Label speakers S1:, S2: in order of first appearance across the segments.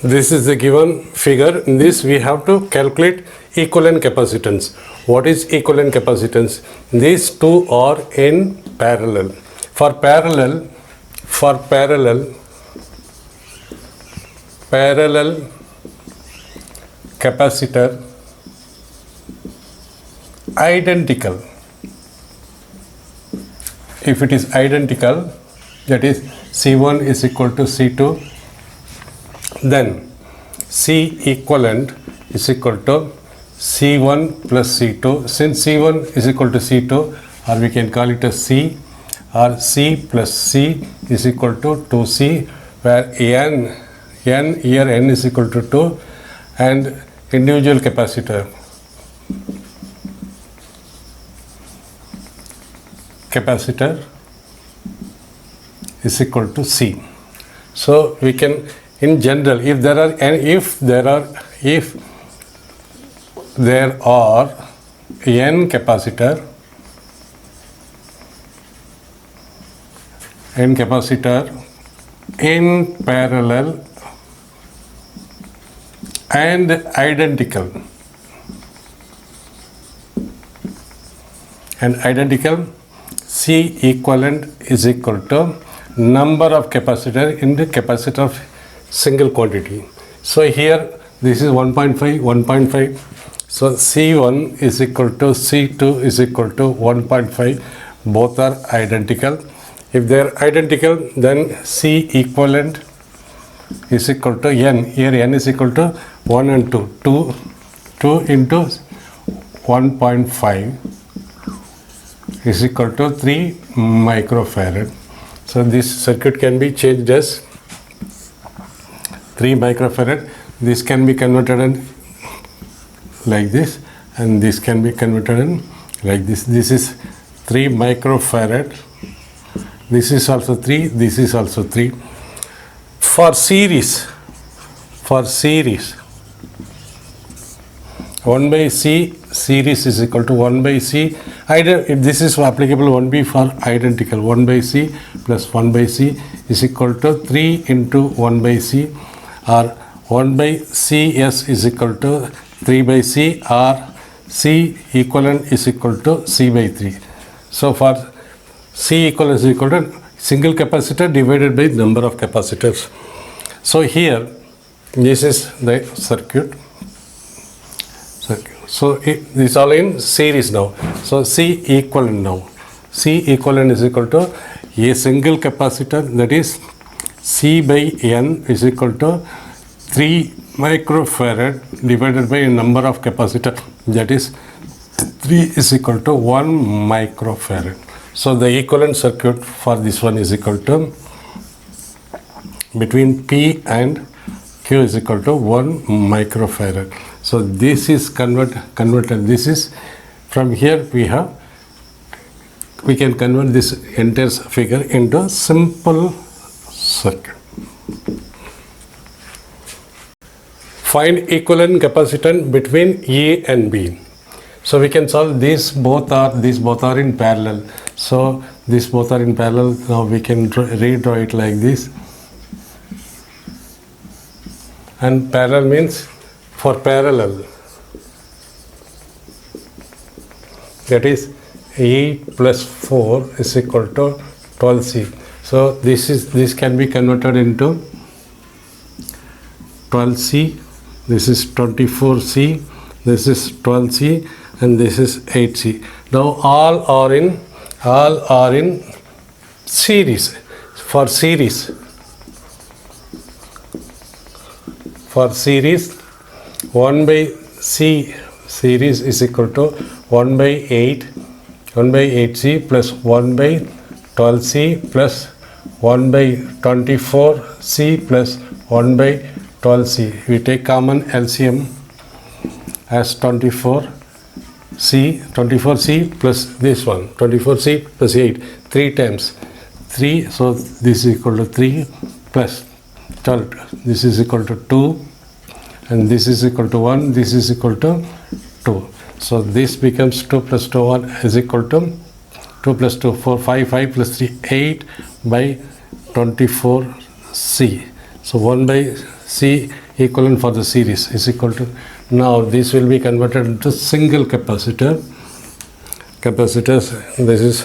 S1: This is the given figure. In this we have to calculate equivalent capacitance. What is equivalent capacitance? These two are in parallel. For parallel capacitor identical. If it is identical, that is C1 is equal to C2, then C equivalent is equal to C1 plus C2. Since C1 is equal to C2, or we can call it as C, or C plus C is equal to 2C, where n here n is equal to 2, and individual capacitor is equal to C. So we can, in general, if there are n capacitor in parallel and identical, C equivalent is equal to number of capacitor in the capacitor of single quantity. So here this is 1.5. So C1 is equal to C2 is equal to 1.5. Both are identical. If they are identical, then C equivalent is equal to n. Here n is equal to 1 and 2. 2 into 1.5 is equal to 3 microfarad. So this circuit can be changed as 3 microfarad. This can be converted in like this, and this can be converted in like this. This is 3 microfarad. This is also 3. This is also 3. For series 1 by C series is equal to 1 by C. This is applicable only for identical. 1 by C plus 1 by C is equal to 3 into 1 by C, or 1 by CS is equal to 3 by C, or C equivalent is equal to C by 3. So for C equivalent is equal to single capacitor divided by number of capacitors. So here this is the circuit. So this is all in series now. So C equivalent now. C equivalent is equal to a single capacitor, that is C by N is equal to 3 microfarad divided by a number of capacitor, that is 3 is equal to 1 microfarad. So the equivalent circuit for this one is equal to, between P and Q is equal to 1 microfarad. So this is converted. This is, from here we can convert this entire figure into simple circuit. Find equivalent capacitance between A and B. So we can solve these both are in parallel. So these both are in parallel. Now we can redraw it like this. And parallel means, for parallel, that is 8 plus 4 is equal to 12C. So this can be converted into 12C. This is 24C. This is 12C, and this is 8C. Now all are in series. For series 1 by C series is equal to 1 by 8C plus 1 by 12C plus 1 by 24C plus 1 by 12C. We take common LCM as 24C plus this one, 24C plus 8, 3 times 3. So this is equal to 3 plus 12. This is equal to 2, and this is equal to 1. This is equal to 2. So this becomes 2 plus 2 1 is equal to 2 plus 2 4 5 5 plus 3 8 by 24C. So 1 by C equivalent for the series is equal to, now this will be converted into single capacitor. Capacitors, this is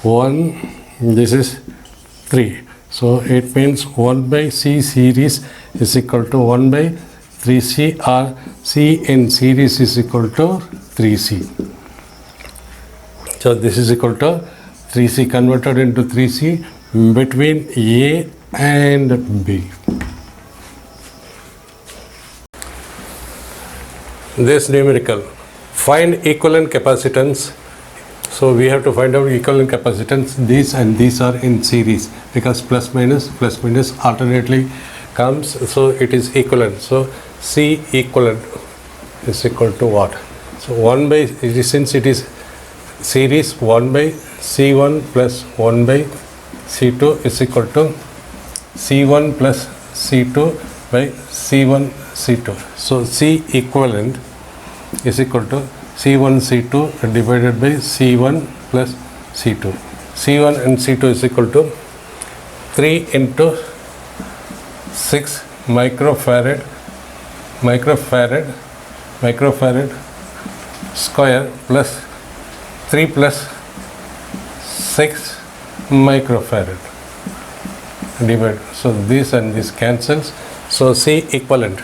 S1: 1, this is 3. So it means 1 by C series is equal to 1 by 3C, or C in series is equal to 3C. So this is equal to 3C converted into 3C between A and B. This numerical, find equivalent capacitance. So we have to find out equivalent capacitance. These and these are in series because plus minus alternately comes, so it is equivalent. So C equivalent is equal to what? So 1 by, since it is series, 1 by C1 plus 1 by C2 is equal to C1 plus C2 by C1 C2. So C equivalent is equal to C1 C2 divided by C1 plus C2. C1 and C2 is equal to 3 into 6 microfarad square plus 3 plus 6 microfarad divided. So this and this cancels. So C equivalent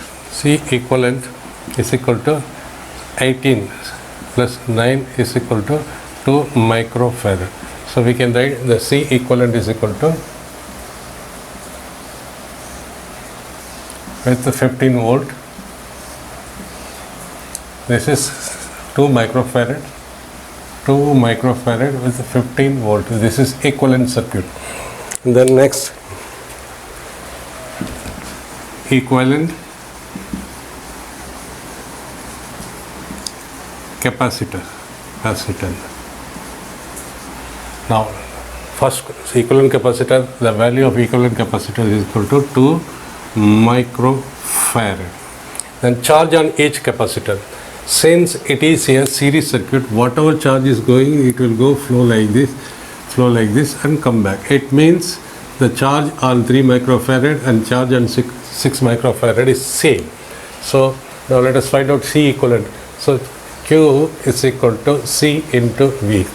S1: is equal to 18 plus 9 is equal to 2 microfarad. So we can write the C equivalent is equal to, with the 15 volt, this is 2 microfarad with 15 volt. This is equivalent circuit. And then next, equivalent capacitor. Now first, equivalent capacitor, the value of equivalent capacitor is equal to 2 microfarad. Then charge on each capacitor. Since it is a series circuit, whatever charge is going, it will go flow like this and come back. It means the charge on 3 microfarad and charge on 6 microfarad is same. So now let us find out C equivalent. So Q is equal to C into V.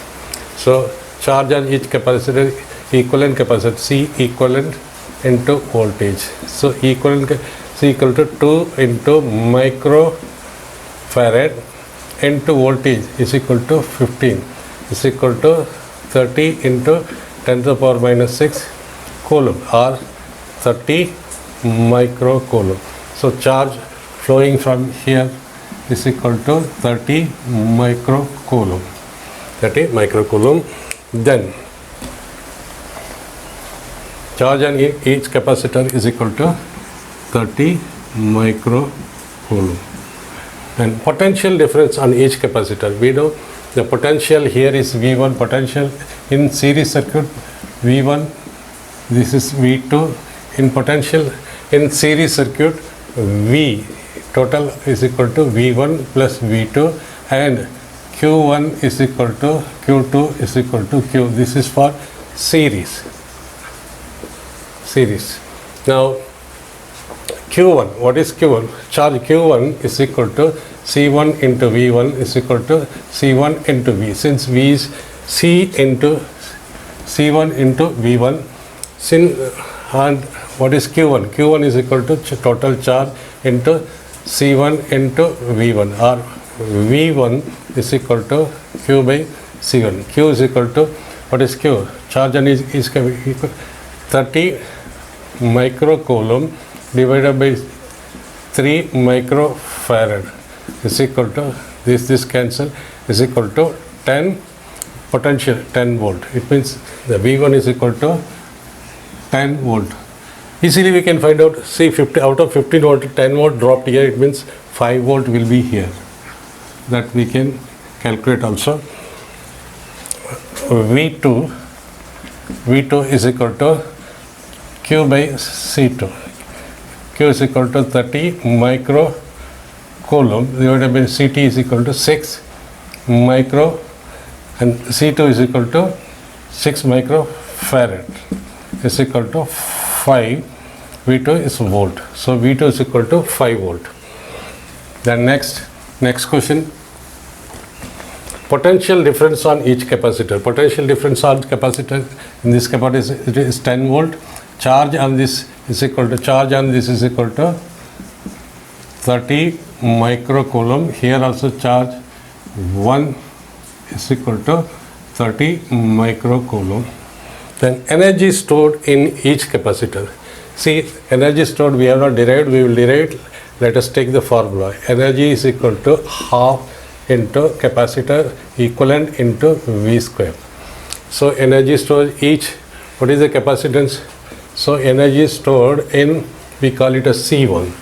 S1: So charge on each capacitor, equivalent capacitor, C equivalent into voltage. So equivalent C equal to 2 into microfarad into voltage is equal to 15 is equal to 30 into 10 to the power minus 6 coulomb, or 30 microcoulomb. So charge flowing from here is equal to 30 microcoulomb. Then charge on each capacitor is equal to 30 microcoulomb. And potential difference on each capacitor, we know the potential here is V1, potential in series circuit V1, this is V2. In potential in series circuit, V total is equal to V1 plus V2, and Q1 is equal to Q2 is equal to Q. This is for series. Now Q1, what is Q1? Charge Q1 is equal to C1 into V1 is equal to C1 into V. Since V is C into C1 into V1, and what is Q1? Q1 is equal to total charge into C1 into V1, or V1 is equal to Q by C1. Q is equal to, what is Q? Charge on is equal 30 microcoulomb divided by 3 microfarad is equal to, this cancel, is equal to 10 potential 10 volt. It means the V1 is equal to 10 volt. Easily we can find out, see 50 out of 15 volt, 10 volt dropped here, it means 5 volt will be here. That we can calculate also. V2 is equal to Q by C2. Q is equal to 30 microcoulomb divided by CT is equal to 6 micro, and C2 is equal to 6 microfarad is equal to 5 V2 is volt. So V2 is equal to 5 volt. Then next question. Potential difference on each capacitor. Potential difference on capacitor in this capacitor is 10 volt. Charge on this is equal to 30 microcoulomb. Here also charge 1 is equal to 30 microcoulomb. Then energy stored in each capacitor. See, energy stored we have not derived, we will derive it. Let us take the formula. Energy is equal to half into capacitor equivalent into V square. So energy stored each, what is the capacitance? So energy stored in, we call it a C1.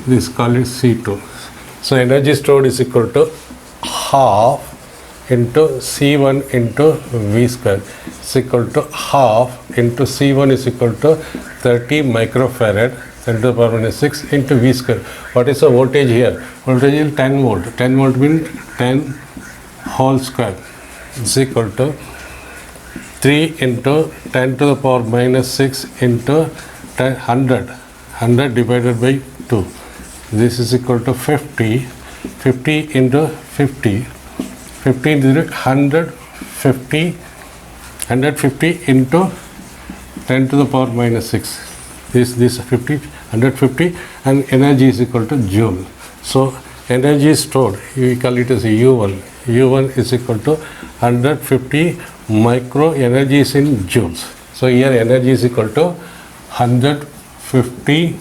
S1: This call it C2. So energy stored is equal to half into C1 into V square. Is equal to half into C1 is equal to 30 microfarad 10 to the power minus 6 into V square. What is the voltage here? Voltage is 10 volt. 10 volt means 10 whole square is equal to 3 into 10 to the power minus 6 into 100. 100 divided by 2. This is equal to 50. 50 into 50. 50 into 150. 150 into 10 to the power minus 6. This 50, 150, and energy is equal to joule. So energy is stored, we call it as U1. U1 is equal to 150 micro, energy is in joules. So here energy is equal to 150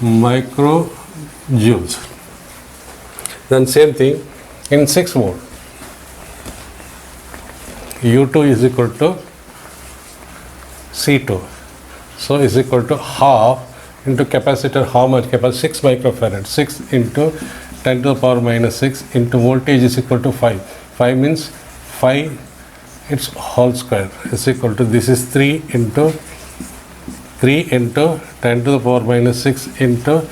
S1: micro joules. Then same thing in 6 volt. U2 is equal to C2. So is equal to half into capacitor, how much? Capacitor 6 microfarad. 6 into 10 to the power minus 6 into voltage is equal to 5. 5 means 5 its whole square is equal to, this is 3 into 10 to the power minus 6 into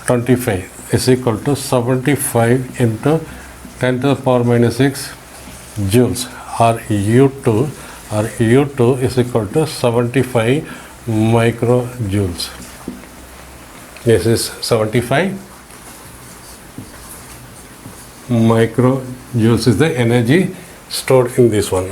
S1: 25 is equal to 75 into 10 to the power minus 6 joules, or U2 is equal to 75 microjoules. This is 75 microjoules is the energy stored in this one.